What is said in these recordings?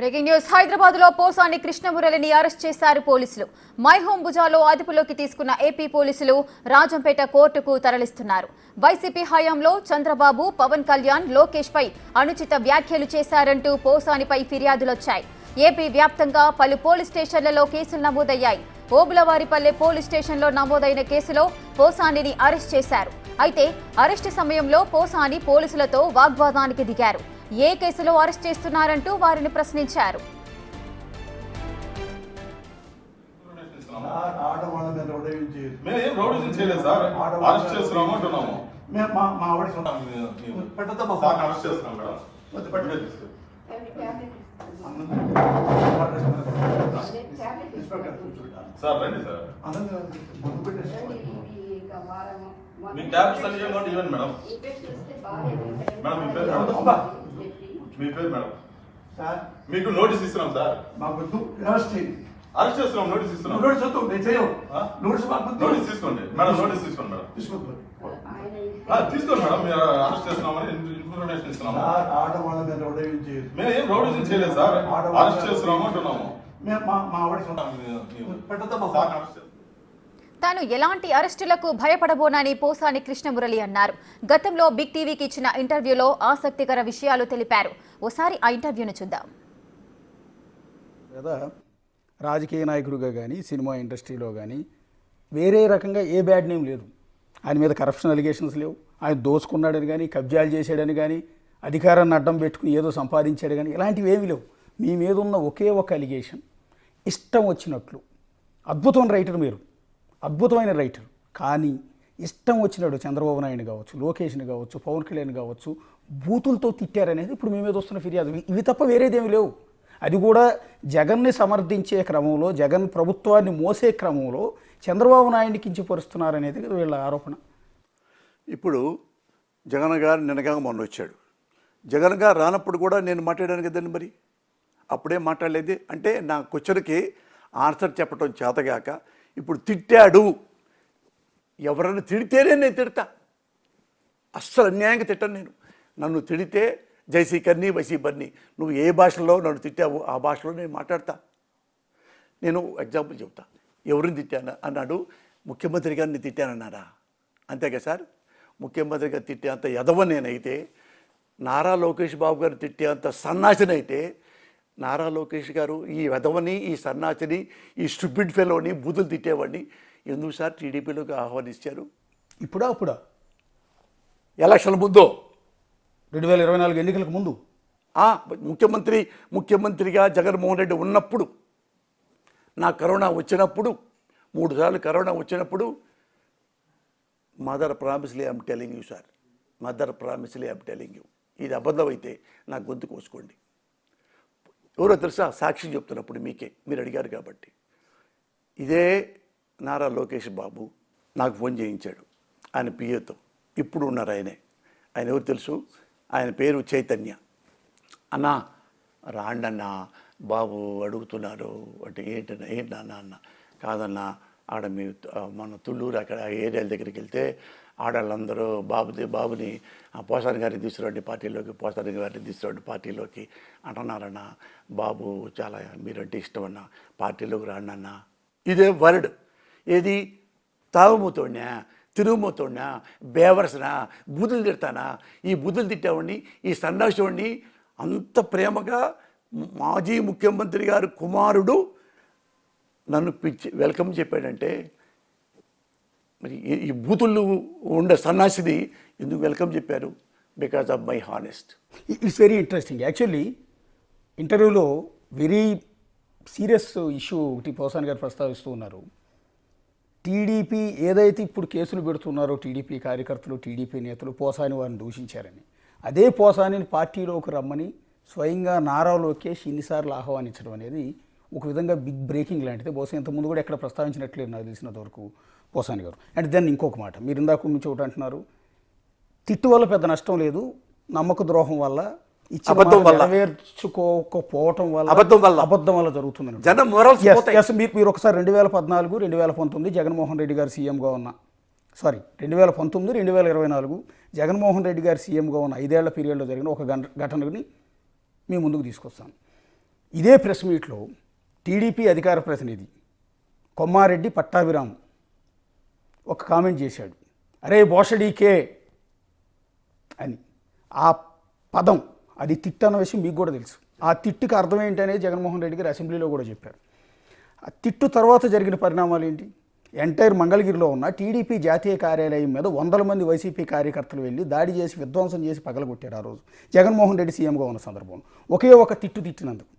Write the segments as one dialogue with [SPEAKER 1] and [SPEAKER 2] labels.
[SPEAKER 1] Breaking news Hyderabad లో Posani కృష్ణమురళిని arrest చేశారు పోలీసులు. మైహోం భుజాలో అదుపులోకి తీసుకున్న ఏపీ పోలీసులు రాజంపేట కోర్టుకు తరలిస్తున్నారు. వైసీపీ హయాంలో చంద్రబాబు, పవన్ కళ్యాణ్, లోకేష్ పై అనుచిత వ్యాఖ్యలు చేశారంటూ పోసానిపై ఫిర్యాదులొచ్చాయి. ఏపీ వ్యాప్తంగా పలు పోలీస్ స్టేషన్లలో కేసులు నమోదయ్యాయి. ఓబులవారిపల్లె పోలీస్ స్టేషన్లో నమోదైన కేసులో పోసానిని అరెస్ట్ చేశారు. అయితే అరెస్టు సమయంలో పోసాని పోలీసులతో వాగ్వాదానికి దిగారు. ఏ కేసులో అరెస్ట్ చేస్తున్నారంటూ వారిని ప్రశ్నించారు.
[SPEAKER 2] మీకు నోటీస్ ఇస్తున్నాం సార్. అరెస్ట్ చేస్తున్నాం. నోటీస్ ఇస్తున్నాం. నోటీస్ తీసుకోండి మేడం. నోటీస్ తీసుకోండి మేడం. తీసుకోండి మేడం. మీరు అరెస్ట్ చేస్తున్నామని ఇన్ఫర్మేషన్ ఇస్తున్నాము. మేము ఏం రౌడీజం చేయలేదు సార్. అరెస్ట్ చేస్తున్నాము అంటున్నాము.
[SPEAKER 1] తాను ఎలాంటి అరెస్టులకు భయపడబోనని పోసాని కృష్ణమురళి అన్నారు. గతంలో బిగ్ టీవీకి ఇచ్చిన ఇంటర్వ్యూలో ఆసక్తికర విషయాలు తెలిపారు. ఓసారి ఆ ఇంటర్వ్యూను చూద్దాం.
[SPEAKER 3] రాజకీయ నాయకుడిగా కానీ సినిమా ఇండస్ట్రీలో కానీ వేరే రకంగా ఏ బ్యాడ్ నేమ్ లేదు. ఆయన మీద కరప్షన్ అలిగేషన్స్ లేవు. ఆయన దోచుకున్నాడని కానీ, కబ్జాలు చేశాడని కానీ, అధికారాన్ని అడ్డం పెట్టుకుని ఏదో సంపాదించాడు కానీ ఇలాంటివి ఏమీ లేవు. మీ మీద ఉన్న ఒకే ఒక అలిగేషన్, ఇష్టం వచ్చినట్లు. అద్భుతమైన రైటర్ మీరు, అద్భుతమైన రైటర్. కానీ ఇష్టం వచ్చినాడు చంద్రబాబు నాయుడు కావచ్చు, లోకేష్ని కావచ్చు, పవన్ కళ్యాణ్ కావచ్చు, బూతులతో తిట్టారనేది ఇప్పుడు మీ మీద వస్తున్న ఫిర్యాదు. ఇవి తప్ప వేరేదేమి లేవు. అది కూడా జగన్ని సమర్థించే క్రమంలో, జగన్ ప్రభుత్వాన్ని మోసే క్రమంలో చంద్రబాబు నాయుడిని కించపరుస్తున్నారనేది వీళ్ళ ఆరోపణ.
[SPEAKER 4] ఇప్పుడు జగన్ గారు నిన్నగా మొన్న వచ్చాడు. జగన్ గారు రానప్పుడు కూడా నేను మాట్లాడాను కదండి. మరి అప్పుడే మాట్లాడలేదు అంటే నా క్వశ్చన్కి ఆన్సర్ చెప్పడం చేతగాక ఇప్పుడు తిట్టాడు. ఎవరైనా తిడితేనే నేను తిడతా. అస్సలు అన్యాయంగా తిట్టాను నేను. నన్ను తిడితే జైసీకర్ని, వైసీబర్ని, నువ్వు ఏ భాషలో నన్ను తిట్టావు ఆ భాషలో నేను మాట్లాడతా. నేను ఎగ్జాంపుల్ చెప్తా. ఎవరిని తిట్టాను అన్నాడు, ముఖ్యమంత్రి గారిని తిట్టానన్నారా? అంతేగా సార్. ముఖ్యమంత్రి గారు తిట్టేంత ఎదవ నేనైతే, నారా లోకేష్ బాబు గారు తిట్టేంత సన్నాసినైతే, నారా లోకేష్ గారు ఈ వెధవని, ఈ సన్నాసిని, ఈ స్టూపిడ్ ఫెలోని బూతులు తిట్టేవాడిని ఎందుకు సార్ టీడీపీలోకి ఆహ్వానించారు?
[SPEAKER 3] అప్పుడా
[SPEAKER 4] ఎలక్షన్ ముందు
[SPEAKER 3] 2024 ఎన్నికలకు ముందు
[SPEAKER 4] ముఖ్యమంత్రిగా జగన్మోహన్ రెడ్డి ఉన్నప్పుడు, నా కరోనా వచ్చినప్పుడు, 3 సార్లు కరోనా వచ్చినప్పుడు, mother promisely I'm telling you sir, mother promisely I'm telling you. ఇది అబద్ధం అయితే నా గొంతు కోసుకోండి. ఎవరో తెలుసా? సాక్ష్యం చెప్తున్నప్పుడు మీకే, మీరు అడిగారు కాబట్టి. ఇదే నారా లోకేష్ బాబు నాకు ఫోన్ చేయించాడు ఆయన పిఏతో. ఇప్పుడు ఉన్నారు ఆయన ఎవరు తెలుసు? ఆయన పేరు చైతన్య. అన్నా రాండన్నా బాబు అడుగుతున్నారు అంటే ఏంటన్నా అన్న. కాదన్నా ఆడ మీ మన తుళ్ళూరు అక్కడ ఏరియాల దగ్గరికి వెళ్తే ఆడవాళ్ళందరూ బాబుని పోసాని గారిని తీసుకురండి పార్టీలోకి, పోసాని గారిని తీసుకురండి పార్టీలోకి అంటున్నారన్నా. బాబు చాలా మీరంటే ఇష్టం అన్నా, పార్టీలోకి రాండి అన్నా. ఇదే వర్డ్. ఏది? తాగుమూతోడినా, తిరుగుమూతోడినా, బేవర్స్నా, బూతులు తిడతానా? ఈ బూతులు తిట్టేవాడిని, ఈ సన్నాసివాడిని అంత ప్రేమగా మాజీ ముఖ్యమంత్రి గారు కుమారుడు నన్ను వెల్కమ్ చెప్పాడంటే మరి ఈ బూతులు ఉండే సన్నాసిది ఎందుకు వెల్కమ్ చెప్పారు? Because of my honest.
[SPEAKER 3] It's very interesting. Actually ఇంటర్వ్యూలో వెరీ సీరియస్ ఇష్యూ ఒకటి పోసాని గారు ప్రస్తావిస్తూ ఉన్నారు. టీడీపీ ఏదైతే ఇప్పుడు కేసులు పెడుతున్నారో టీడీపీ కార్యకర్తలు, టీడీపీ నేతలు పోసాని వారిని దూషించారని, అదే పోసానిని పార్టీలోకి రమ్మని స్వయంగా నారా లోకేష్ ఇన్నిసార్లు ఆహ్వానించడం అనేది ఒక విధంగా బిగ్ బ్రేకింగ్ లాంటిది. బహుశా ఇంతకుముందు కూడా ఎక్కడ ప్రస్తావించినట్లేదు నాకు తెలిసినంత వరకు పోసాని గారు. అండ్ దెన్ ఇంకొక మాట, మీరు ఇందాక నుంచి ఒకటి అంటున్నారు, తిట్టు వల్ల పెద్ద నష్టం లేదు, నమ్మక ద్రోహం వల్ల, నెరవేర్చుకోకపోవటం వల్ల, అబద్ధం వల్ల జరుగుతుందని. మీరు ఒకసారి 2014, 2019 జగన్మోహన్ రెడ్డి గారు సీఎంగా ఉన్న 2019, 2024 జగన్మోహన్ రెడ్డి గారు సీఎంగా ఉన్న 5 ఏళ్ల పీరియడ్లో జరిగిన ఒక ఘటనని మీ ముందుకు తీసుకొస్తాను. ఇదే ప్రెస్ మీట్లో టీడీపీ అధికార ప్రతినిధి కొమ్మారెడ్డి పట్టాభిరామ్ ఒక కామెంట్ చేశాడు, అరే బోషడీకే అని. ఆ పదం అది తిట్టు అన్న విషయం మీకు కూడా తెలుసు. ఆ తిట్టుకి అర్థం ఏంటి అనేది జగన్మోహన్ రెడ్డి గారు అసెంబ్లీలో కూడా చెప్పారు. ఆ తిట్టు తర్వాత జరిగిన పరిణామాలు ఏంటి? ఎంటైర్ మంగళగిరిలో ఉన్న టీడీపీ జాతీయ కార్యాలయం మీద 100 మంది వైసీపీ కార్యకర్తలు వెళ్ళి దాడి చేసి విధ్వంసం చేసి పగలగొట్టారు ఆ రోజు జగన్మోహన్ రెడ్డి సీఎంగా ఉన్న సందర్భంలో. ఒకే ఒక తిట్టు తిట్టినందుకు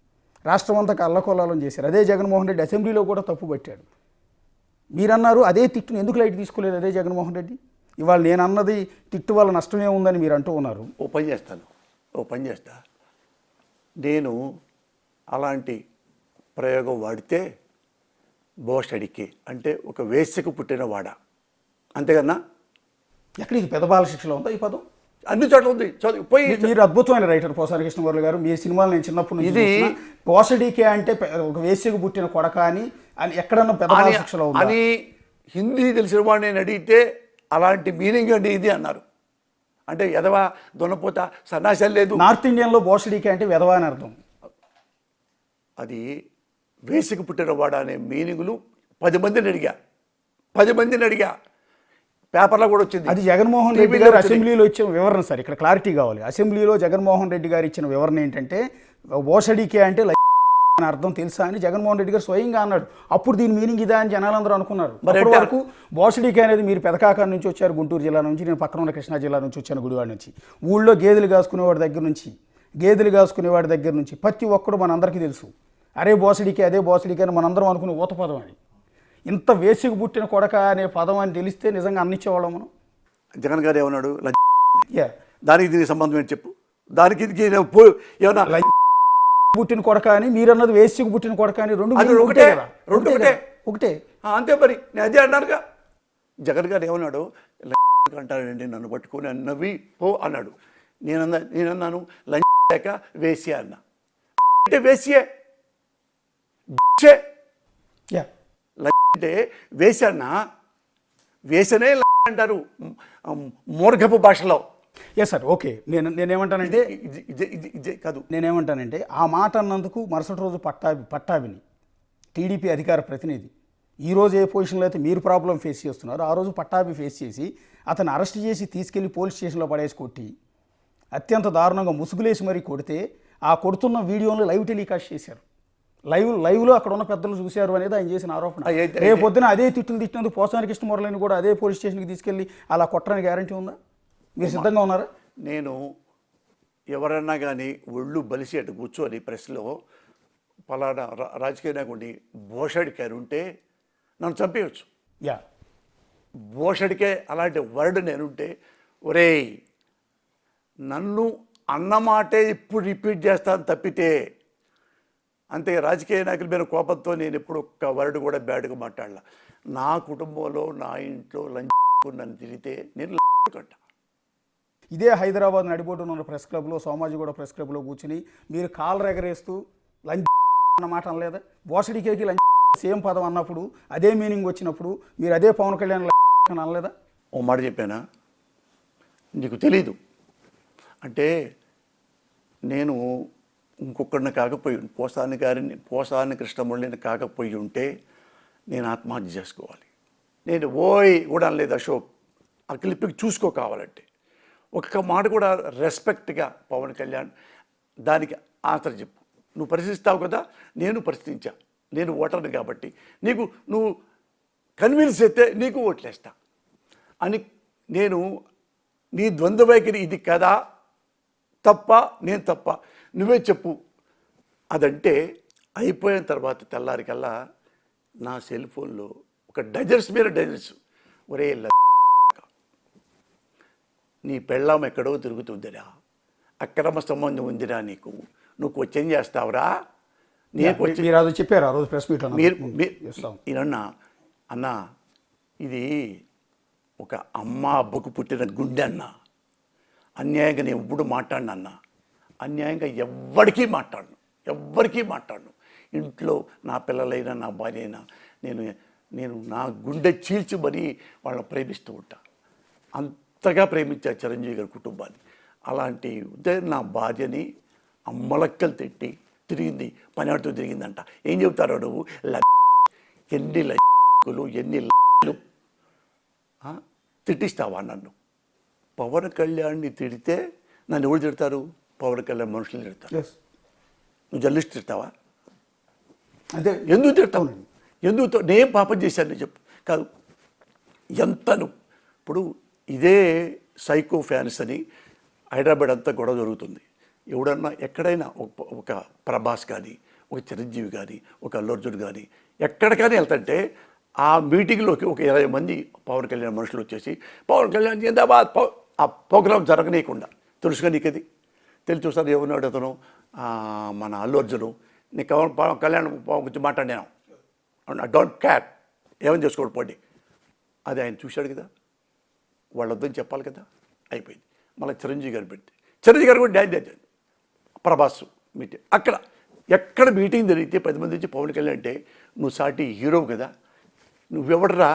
[SPEAKER 3] రాష్ట్రం అంతా అల్లకొల్లాలం చేశారు. అదే జగన్మోహన్ రెడ్డి అసెంబ్లీలో కూడా తప్పు పట్టాడు. మీరన్నారు అదే తిట్టును ఎందుకు లైట్ తీసుకోలేదు అదే జగన్మోహన్ రెడ్డి? ఇవాళ నేను అన్నది తిట్టు వల్ల నష్టమే ఉందని మీరు అంటూ ఉన్నారు.
[SPEAKER 4] ఓ పని చేస్తా, నేను అలాంటి ప్రయోగం వాడితే బోషడికి అంటే ఒక వేశ్యకు పుట్టిన వాడ, అంతేకన్నా.
[SPEAKER 3] ఎక్కడ ఇది పెద్ద బాల శిక్షలో ఉందా ఈ పదం?
[SPEAKER 4] అన్ని చోట్ల ఉంది. పోయి
[SPEAKER 3] మీరు అద్భుతమైన రైటర్ పోసాని కృష్ణమురళి గారు. మీ సినిమాలు నేను చిన్నప్పటి నుంచి ఇది బోషడికే అంటే ఒక వేశ్యకు పుట్టిన కొడక అని ఎక్కడన్నా పెద్ద బాల శిక్షలో ఉందా
[SPEAKER 4] అని హిందీ తెలిసిన వాడు నేను అడిగితే అలాంటి మీనింగ్ అండి ఇది అన్నారు. అంటే ఎదవా దున్నపోత సన్నాసాలు లేదు.
[SPEAKER 3] నార్త్ ఇండియన్లో బోషడికే అంటే వెధవా అని అర్థం.
[SPEAKER 4] అది వేసికి పుట్టిన వాడు అనే మీనింగులు 10 మందిని అడిగా పేపర్లో కూడా వచ్చింది.
[SPEAKER 3] అది జగన్మోహన్ రెడ్డి గారు అసెంబ్లీలో ఇచ్చిన వివరణ సార్. ఇక్కడ క్లారిటీ కావాలి. అసెంబ్లీలో జగన్మోహన్ రెడ్డి గారు ఇచ్చిన వివరణ ఏంటంటే బోషడికే అంటే అని అర్థం తెలుసా అని జగన్మోహన్ రెడ్డి గారు స్వయంగా అన్నాడు. అప్పుడు దీని మీనింగ్ ఇదా అని జనాలందరూ అనుకున్నారు. అప్పటి వరకు బోషడికే అనేది మీరు పెదకాక నుంచి వచ్చారు, గుంటూరు జిల్లా నుంచి, నేను పక్కన ఉన్న కృష్ణా జిల్లా నుంచి వచ్చాను, గుడివాడ నుంచి. ఊళ్ళో గేదెలు కాసుకునేవాడి దగ్గర నుంచి ప్రతి ఒక్కడు మనందరికీ తెలుసు అరే బోసడికే అదే బోసడికే అని మనందరం అనుకునే ఊత పదం అని. ఇంత వేసికి పుట్టిన కొడక అనే పదం అని తెలిస్తే నిజంగా అన్నిచ్చేవాళ్ళం మనం.
[SPEAKER 4] జగన్ గారు ఏమన్నాడు?
[SPEAKER 3] యా,
[SPEAKER 4] దానికి దీనికి సంబంధం ఏంటి చెప్పు. దానికి ఏమన్నా
[SPEAKER 3] పుట్టిన కొడక అని మీరన్నది వేసికి పుట్టిన కొడక అని రెండు ఒకటే
[SPEAKER 4] అంతే. మరి నేను అదే అన్నానుగా. జగన్ గారు ఏమన్నాడు? అంటాడండి నన్ను పట్టుకొని అన్నవి పో అన్నాడు. నేనన్నాను లంచ్ వేసియా అన్నా. అంటే వేసియే అంటే వేసన్నా వేసనే అంటారు మూర్ఘపు భాషలో.
[SPEAKER 3] Yes sir, okay. నేనేమంటానంటే
[SPEAKER 4] కాదు,
[SPEAKER 3] నేనేమంటానంటే ఆ మాట అన్నందుకు మరుసటి రోజు పట్టాభిని టీడీపీ అధికార ప్రతినిధి ఈరోజు ఏ పొజిషన్లో అయితే మీరు ప్రాబ్లం ఫేస్ చేస్తున్నారో ఆ రోజు పట్టాభి ఫేస్ చేసి అతను అరెస్ట్ చేసి తీసుకెళ్లి పోలీస్ స్టేషన్లో పడేసి కొట్టి అత్యంత దారుణంగా ముసుగులేసి మరీ కొడితే ఆ కొడుతున్న వీడియోను లైవ్ టెలికాస్ట్ చేశారు. లైవ్లో అక్కడ ఉన్న పెద్దలు చూశారు అనేది ఆయన చేసిన ఆరోపణ. రేపొద్దున అదే తిట్టులు తిట్టినందుకు పోసాని కృష్ణమురళిని కూడా అదే పోలీస్ స్టేషన్కి తీసుకెళ్ళి అలా కొట్టడానికి గ్యారంటీ ఉందా? మీరు సిద్ధంగా ఉన్నారా?
[SPEAKER 4] నేను ఎవరన్నా కానీ ఒళ్ళు బలిసి అటు కూర్చొని ప్రెస్లో పలానా రాజకీయ నాయకుడిని బోషడికారు ఉంటే నన్ను చంపేయచ్చు.
[SPEAKER 3] యా,
[SPEAKER 4] బోషడికే అలాంటి వర్డ్ నేనుంటే ఒరేయ్ నన్ను అన్నమాటే ఇప్పుడు రిపీట్ చేస్తాను తప్పితే అంతే. రాజకీయ నాయకుల మీద కోపంతో నేను ఎప్పుడు ఒక్క వర్డ్ కూడా బ్యాడ్గా మాట్లాడలా. నా కుటుంబంలో నా ఇంట్లో లంచ్ నన్ను తిరిగితే నేను కట్ట.
[SPEAKER 3] ఇదే హైదరాబాద్ నడిబొడ్డున ఉన్న ప్రెస్ క్లబ్లో సోమాజిగూడ ప్రెస్ క్లబ్లో కూర్చుని మీరు కాళ్ళు ఎగరేస్తూ లంచ్ అన్న మాట అనలేదా? బోసడికేకి లంచ్ సేమ్ పదం అన్నప్పుడు అదే మీనింగ్ వచ్చినప్పుడు మీరు అదే పవన్ కళ్యాణ్ అనలేదా?
[SPEAKER 4] ఓ మాట చెప్పానా? నీకు తెలీదు అంటే నేను ఇంకొకరిని కాకపోయి పోసాని కృష్ణమురళిని కాకపోయి ఉంటే నేను ఆత్మహత్య చేసుకోవాలి. నేను ఓయ్ కూడా అనలేదు అశోక్. ఆ క్లిప్కి చూసుకో కావాలంటే. ఒక్క మాట కూడా రెస్పెక్ట్గా పవన్ కళ్యాణ్ దానికి ఆన్సర్ చెప్పు. నువ్వు పరిశీలిస్తావు కదా, నేను పరిశీలించా. నేను ఓటర్ని కాబట్టి నువ్వు కన్విన్స్ అయితే నీకు ఓట్లేస్తా అని. నేను నీ ద్వంద్వ వైఖరి ఇది కదా, తప్ప నేను తప్ప నువ్వే చెప్పు అదంటే అయిపోయిన తర్వాత తెల్లారికల్లా నా సెల్ ఫోన్లో ఒక డజన్స్ మీద డజన్స్ ఒరే నీ పెళ్ళాం ఎక్కడో తిరుగుతుందిరా, అక్రమ సంబంధం ఉందిరా నీకు, నువ్వు క్వశ్చన్ చేస్తావురా.
[SPEAKER 3] నేను చెప్పారు ఆ రోజు ప్రెస్ మీట్లో.
[SPEAKER 4] ఈయనన్నా అన్నా ఇది ఒక అమ్మ అబ్బకు పుట్టిన గుండె అన్న. అన్యాయంగా నేను ఎప్పుడు మాట్లాడిన అన్న, అన్యాయంగా ఎవ్వరికీ మాట్లాడను. ఇంట్లో నా పిల్లలైనా నా భార్య అయినా నేను నా గుండె చీల్చి మరీ వాళ్ళని ప్రేమిస్తూ ఉంటా. అంతగా ప్రేమించా చిరంజీవి గారి కుటుంబాన్ని. అలాంటి నా భార్యని అమ్మలక్కలు తిరిగింది, పనివాడితో తిరిగిందంట. ఏం చెబుతారో నువ్వు? ఎన్ని లలు ఎన్ని లలు తిట్టిస్తావా నన్ను? పవన్ కళ్యాణ్ని తిడితే నన్ను ఎవరు తిడతారు? పవన్ కళ్యాణ్ మనుషులు తిడతారు.
[SPEAKER 3] ఎస్,
[SPEAKER 4] నువ్వు జర్నలిస్ట్ తిడతావా?
[SPEAKER 3] అదే
[SPEAKER 4] ఎందుకు తిడతావు? ఎందుకు? నేను పాపం చేశాను చెప్పు. కాదు, ఎంతను ఇప్పుడు ఇదే సైకో ఫ్యాన్స్ అని హైదరాబాద్ అంతా గొడవ జరుగుతుంది. ఎవడన్నా ఎక్కడైనా ఒక ప్రభాస్ కానీ, ఒక చిరంజీవి కానీ, ఒక అల్లు అర్జున్ కానీ ఎక్కడికైనా వెళ్తుంటే ఆ మీటింగ్లోకి ఒక 20 మంది పవన్ కళ్యాణ్ మనుషులు వచ్చేసి పవన్ కళ్యాణ్ జిందాబాద్ ఆ ప్రోగ్రాం జరగనీయకుండా. తెలుసుగా నీకు అది తెలిసి చూసాను. ఏమన్నాడు అతను, మన అల్లు అర్జును, నీకు పవన్ కళ్యాణ్ గురించి మాట్లాడాను, డోంట్ కేర్, ఏమని చేసుకోవడం పోండి. అది ఆయన చూశాడు కదా, వాళ్ళొద్దని చెప్పాలి కదా, అయిపోయింది. మళ్ళీ చిరంజీవి గారు పెడితే చిరంజీవి గారు కూడా డ్యాన్స్ చేశాడు. ప్రభాస్ మీటింగ్ అక్కడ ఎక్కడ మీటింగ్ జరిగితే 10 మంది వచ్చి పవన్ కళ్యాణ్ అంటే నువ్వు సాటి హీరో కదా, నువ్వెవడరా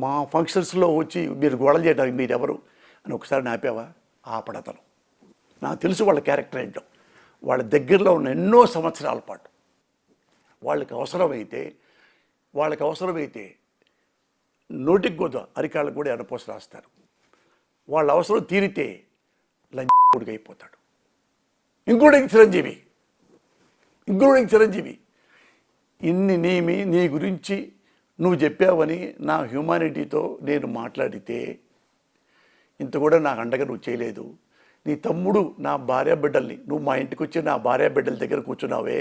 [SPEAKER 4] మా ఫంక్షన్స్లో వచ్చి మీరు గొడవలు చేయడానికి మీరెవరు అని ఒకసారి నాపావా? ఆపడతను. నాకు తెలుసు వాళ్ళ క్యారెక్టర్ ఏంటో. వాళ్ళ దగ్గరలో ఉన్న ఎన్నో సంవత్సరాల పాటు వాళ్ళకి అవసరమైతే నోటికి గోద అరికాళ్ళకు కూడా ఎనపోసి రాస్తారు. వాళ్ళ అవసరం తీరితే లంచుడికి అయిపోతాడు. ఇంక్లూడింగ్ చిరంజీవి నీ గురించి నువ్వు చెప్పావని నా హ్యూమానిటీతో నేను మాట్లాడితే ఇంత కూడా నాకు అండగా నువ్వు చేయలేదు. నీ తమ్ముడు నా భార్య బిడ్డల్ని, నువ్వు మా ఇంటికి వచ్చి నా భార్య బిడ్డల దగ్గర కూర్చున్నావే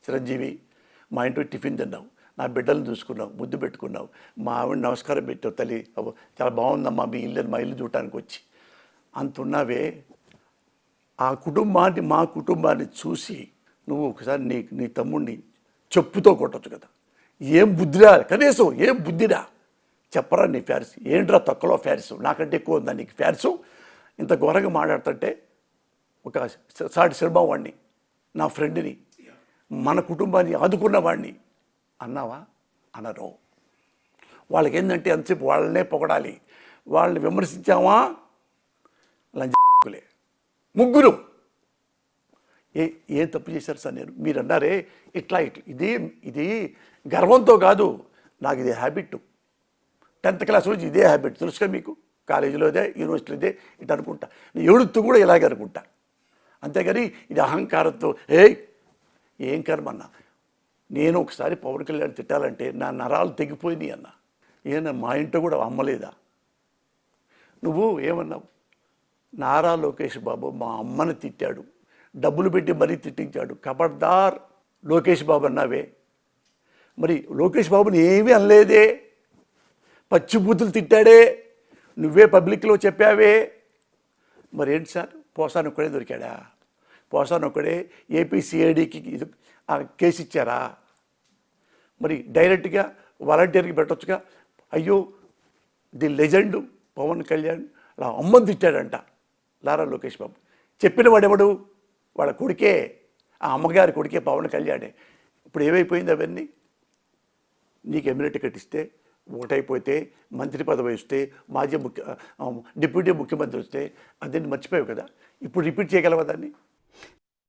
[SPEAKER 4] చిరంజీవి, మా ఇంటికి టిఫిన్ తిన్నావు, నా బిడ్డలను చూసుకున్నావు, ముద్దు పెట్టుకున్నావు, మా ఆవిడ నమస్కారం పెట్టావు, తల్లి చాలా బాగుందమ్మా మీ ఇల్లు, మా ఇల్లు చూడటానికి వచ్చి అంతున్నావే. ఆ కుటుంబాన్ని, మా కుటుంబాన్ని చూసి నువ్వు ఒకసారి నీ తమ్ముడిని చెప్పుతో కొట్టచ్చు కదా. ఏం బుద్ధిరా, కనీసం ఏం బుద్ధిరా చెప్పరా? నీ ఫ్యాన్స్ ఏంట్రా తక్కువలో ఫ్యాన్స్, నాకంటే ఎక్కువ ఉందా నీకు ఫ్యాన్స్? ఇంత ఘోరంగా మాట్లాడుతుంటే ఒక సాటి సినిమా వాడిని, నా ఫ్రెండ్ని, మన కుటుంబాన్ని ఆదుకున్న వాడిని అన్నావా? అనరు. వాళ్ళకి ఏంటంటే అంతసేపు వాళ్ళనే పొగడాలి. వాళ్ళని విమర్శించావా లంజలే. ముగ్గురు ఏం తప్పు చేశారు సార్? మీరు అన్నారే ఇట్లా ఇది గర్వంతో కాదు, నాకు ఇది హ్యాబిట్. 10th క్లాస్ నుంచి ఇదే హ్యాబిట్. తెలుసుగా మీకు, కాలేజీలో ఇదే, యూనివర్సిటీలో ఇదే, ఇటు అనుకుంటా. ఎడుతూ కూడా ఇలాగే అనుకుంటా. అంతేగాని ఇది అహంకారంతో ఏం కర్మన్నా. నేను ఒకసారి పవన్ కళ్యాణ్ తిట్టాలంటే నా నరాలు తెగిపోయినాయి అన్న. ఏమన్నా మా ఇంట్లో కూడా అమ్మలేదా? నువ్వు ఏమన్నావు? నారా లోకేష్ బాబు మా అమ్మని తిట్టాడు, డబ్బులు పెట్టి మరీ తిట్టించాడు, ఖబర్దార్ లోకేష్ బాబు అన్నావే. మరి లోకేష్ బాబుని ఏమీ అనలేదే, పచ్చిబూతులు తిట్టాడే, నువ్వే పబ్లిక్లో చెప్పావే. మరి ఏంటి సార్, పోసాను ఒక్కడే దొరికాడా? పోసాను ఒక్కడే ఏపీసీఐడికి కేసు ఇచ్చారా? మరి డైరెక్ట్గా వాలంటీర్కి పెట్టొచ్చుగా. అయ్యో ది లెజెండ్ పవన్ కళ్యాణ్ అలా అమ్మని తిట్టాడంట నారా లోకేష్ బాబు. చెప్పిన వాడెవడు? వాళ్ళ కొడుకే, ఆ అమ్మగారి కొడుకే పవన్ కళ్యాణే. ఇప్పుడు ఏమైపోయింది అవన్నీ? నీకు ఎమ్మెల్యే టికెట్ ఇస్తే, ఓటైపోతే, మంత్రి పదవి ఇస్తే, డిప్యూటీ ముఖ్యమంత్రి వస్తే అదేంటి మర్చిపోయావు కదా. ఇప్పుడు రిపీట్ చేయగలవా దాన్ని?